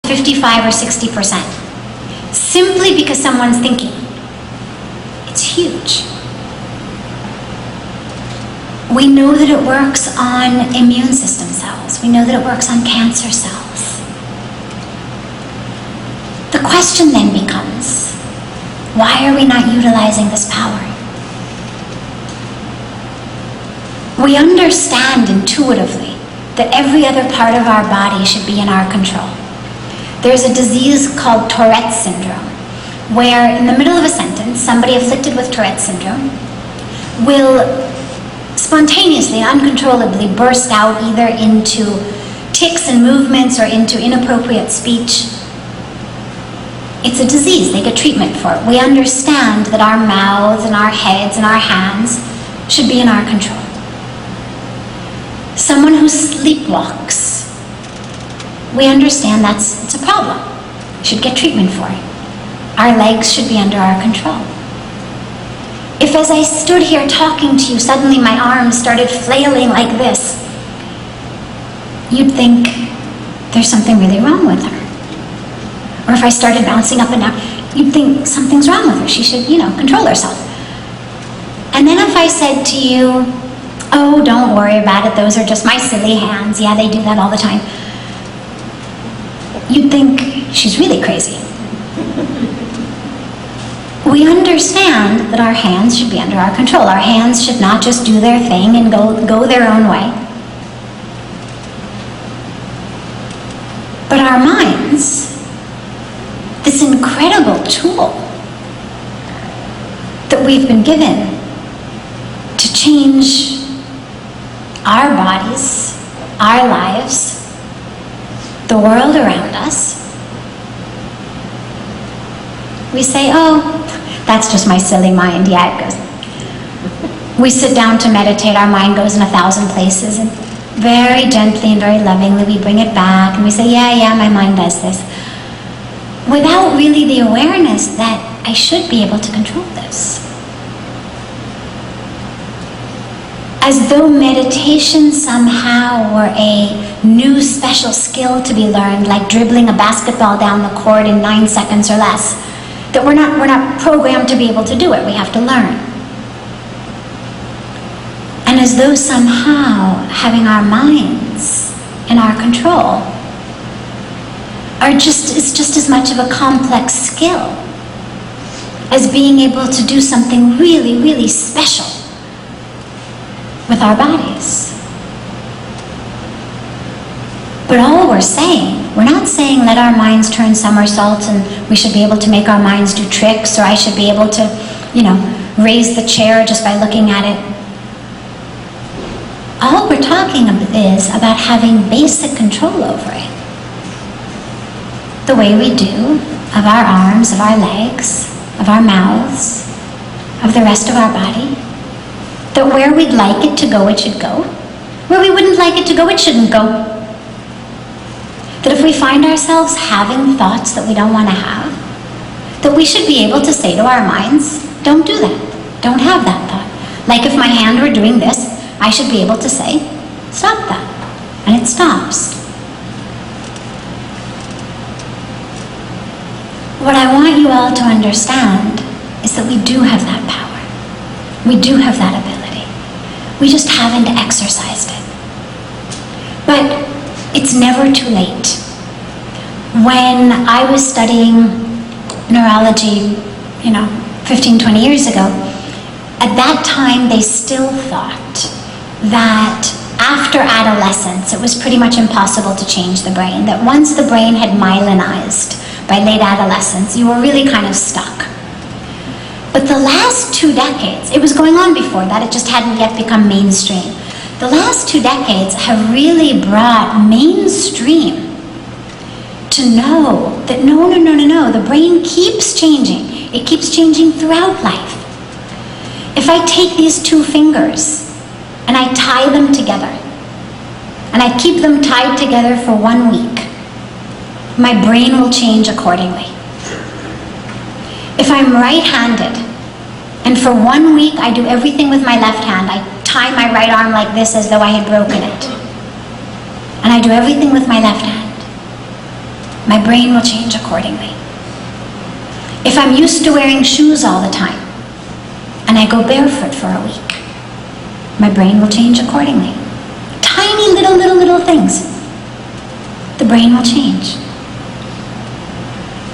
55 or 60%. Simply because someone's thinking. It's huge. We know that it works on immune system cells. We know that it works on cancer cells. The question then becomes, why are we not utilizing this power? We understand intuitively that every other part of our body should be in our control. There's a disease called Tourette's syndrome, where in the middle of a sentence, somebody afflicted with Tourette's syndrome will spontaneously, uncontrollably burst out either into tics and movements or into inappropriate speech. It's a disease. They get treatment for it. We understand that our mouths and our heads and our hands should be in our control. Someone who sleepwalks, we understand it's a problem. Should get treatment for it. Our legs should be under our control. If as I stood here talking to you, suddenly my arms started flailing like this, you'd think there's something really wrong with her. Or if I started bouncing up and down, you'd think something's wrong with her. She should, control herself. And then if I said to you, oh, don't worry about it, those are just my silly hands. Yeah, they do that all the time. You'd think she's really crazy. We understand that our hands should be under our control. Our hands should not just do their thing and go their own way. But our minds, this incredible tool that we've been given to change our bodies, our lives, the world around us, we say, oh, that's just my silly mind. Yeah, it goes. We sit down to meditate, our mind goes in 1,000 places, and very gently and very lovingly we bring it back, and we say, yeah, my mind does this. Without really the awareness that I should be able to control this. As though meditation somehow were a new special skill to be learned, like dribbling a basketball down the court in 9 seconds or less. That we're not programmed to be able to do it, we have to learn. And as though somehow having our minds in our control is just as much of a complex skill as being able to do something really, really special with our bodies. But all we're saying, we're not saying let our minds turn somersaults and we should be able to make our minds do tricks, or I should be able to, raise the chair just by looking at it. All we're talking is about having basic control over it. The way we do of our arms, of our legs, of our mouths, of the rest of our body. That where we'd like it to go, it should go. Where we wouldn't like it to go, it shouldn't go. That if we find ourselves having thoughts that we don't want to have, that we should be able to say to our minds, don't do that. Don't have that thought. Like if my hand were doing this, I should be able to say, stop that. And it stops. What I want you all to understand is that we do have that power. We do have that ability. We just haven't exercised it. But it's never too late. When I was studying neurology, 15, 20 years ago, at that time they still thought that after adolescence it was pretty much impossible to change the brain, that once the brain had myelinized by late adolescence, you were really kind of stuck. But the last 2 decades, it was going on before that, it just hadn't yet become mainstream. The last 2 decades have really brought mainstream to know that no, the brain keeps changing. It keeps changing throughout life. If I take these 2 fingers and I tie them together, and I keep them tied together for 1 week, my brain will change accordingly. If I'm right-handed, and for 1 week I do everything with my left hand, I tie my right arm like this as though I had broken it, and I do everything with my left hand, my brain will change accordingly. If I'm used to wearing shoes all the time, and I go barefoot for a week, my brain will change accordingly. Tiny little things. The brain will change.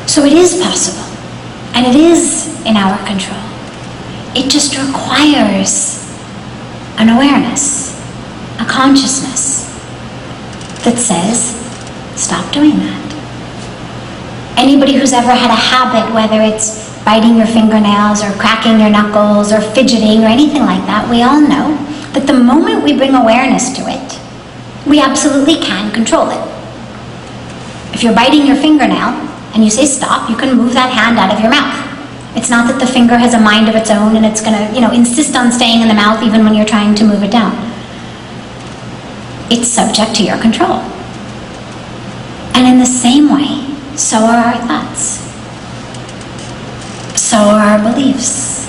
So it is possible, and it is in our control. It just requires an awareness, a consciousness that says, stop doing that. Anybody who's ever had a habit, whether it's biting your fingernails or cracking your knuckles or fidgeting or anything like that, we all know that the moment we bring awareness to it, we absolutely can control it. If you're biting your fingernail and you say stop, you can move that hand out of your mouth. It's not that the finger has a mind of its own and it's going to, insist on staying in the mouth even when you're trying to move it down. It's subject to your control. And in the same way, so are our thoughts. So are our beliefs.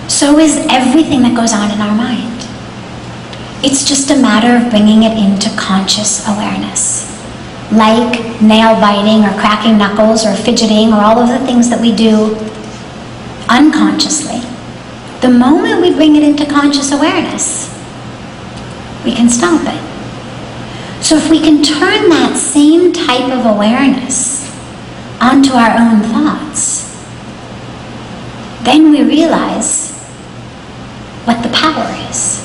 So is everything that goes on in our mind. It's just a matter of bringing it into conscious awareness. Like nail biting or cracking knuckles or fidgeting or all of the things that we do unconsciously. The moment we bring it into conscious awareness, we can stop it. So if we can turn that same type of awareness onto our own thoughts, then we realize what the power is.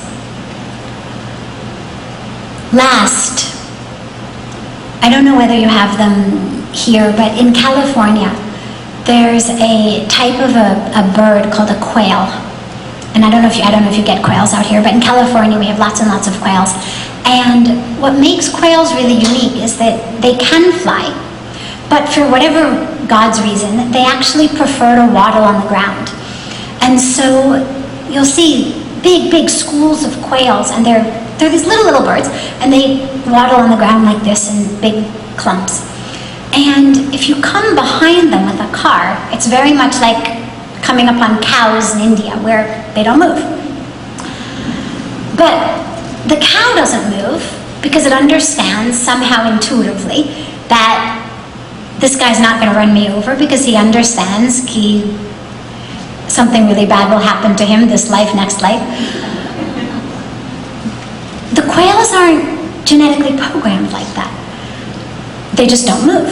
Last, I don't know whether you have them here, but in California, there's a type of a bird called a quail. And I don't know if you get quails out here, but in California we have lots and lots of quails. And what makes quails really unique is that they can fly, but for whatever God's reason, they actually prefer to waddle on the ground. And so you'll see big schools of quails, and they're these little birds, and they waddle on the ground like this in big clumps. And if you come behind them with a car, it's very much like coming upon cows in India, where they don't move. But the cow doesn't move because it understands somehow intuitively that this guy's not going to run me over, because he understands something really bad will happen to him this life, next life. The quails aren't genetically programmed like that. They just don't move.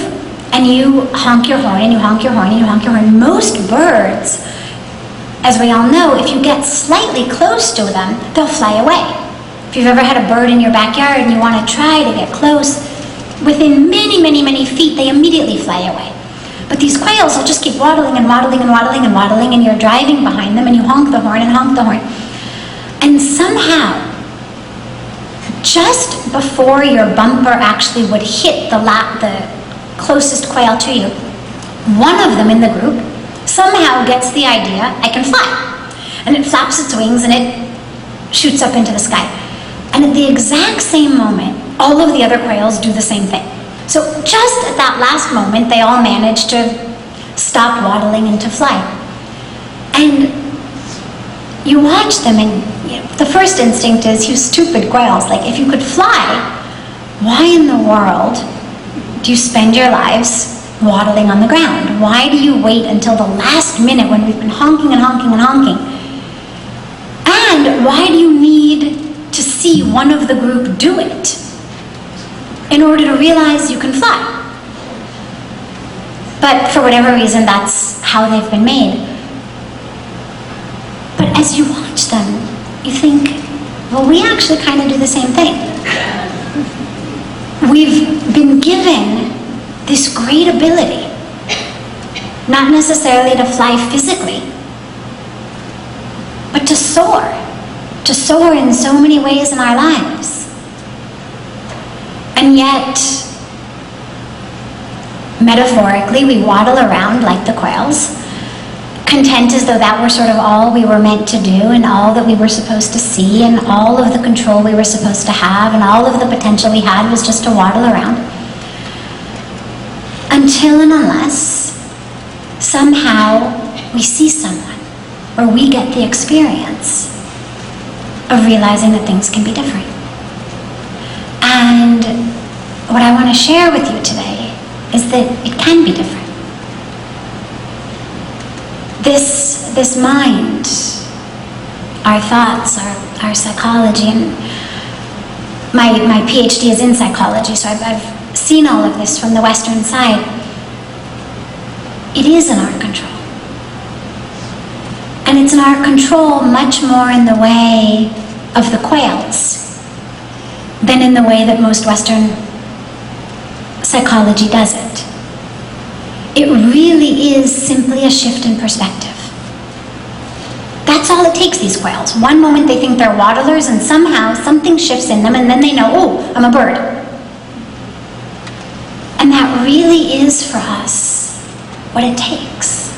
And you honk your horn, and you honk your horn, and you honk your horn. Most birds, as we all know, if you get slightly close to them, they'll fly away. If you've ever had a bird in your backyard and you want to try to get close, within many feet, they immediately fly away. But these quails will just keep waddling and waddling and waddling and waddling, and you're driving behind them, and you honk the horn and honk the horn. And somehow, just before your bumper actually would hit the closest quail to you, one of them in the group somehow gets the idea, I can fly. And it flaps its wings and it shoots up into the sky. And at the exact same moment, all of the other quails do the same thing. So just at that last moment, they all manage to stop waddling and to fly. And you watch them, and the first instinct is, you stupid quails, like, if you could fly, why in the world do you spend your lives waddling on the ground? Why do you wait until the last minute when we've been honking and honking and honking? And why do you need to see one of the group do it in order to realize you can fly? But for whatever reason, that's how they've been made. But as you watch them, you think, well, we actually kind of do the same thing. We've been given this great ability, not necessarily to fly physically, but to soar in so many ways in our lives. And yet, metaphorically, we waddle around like the quails, content as though that were sort of all we were meant to do, and all that we were supposed to see, and all of the control we were supposed to have, and all of the potential we had was just to waddle around. Until and unless somehow we see someone, or we get the experience of realizing that things can be different. And what I want to share with you today is that it can be different. This mind, our thoughts, our psychology, and my PhD is in psychology, so I've seen all of this from the Western side. It is in our control. And it's in our control much more in the way of the quails than in the way that most Western psychology does it. It really is simply a shift in perspective. That's all it takes, these quails. One moment they think they're waddlers, and somehow something shifts in them, and then they know, oh, I'm a bird. And that really is for us what it takes.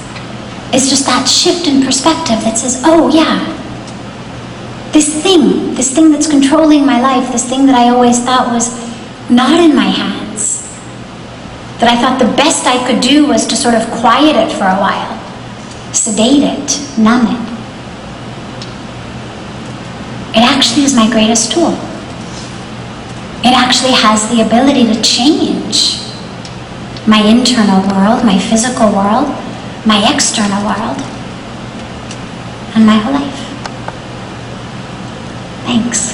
It's just that shift in perspective that says, oh yeah, this thing that's controlling my life, this thing that I always thought was not in my hands, that I thought the best I could do was to sort of quiet it for a while, sedate it, numb it. It actually is my greatest tool. It actually has the ability to change my internal world, my physical world, my external world, and my whole life. Thanks.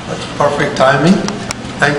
That's perfect timing. Thank you.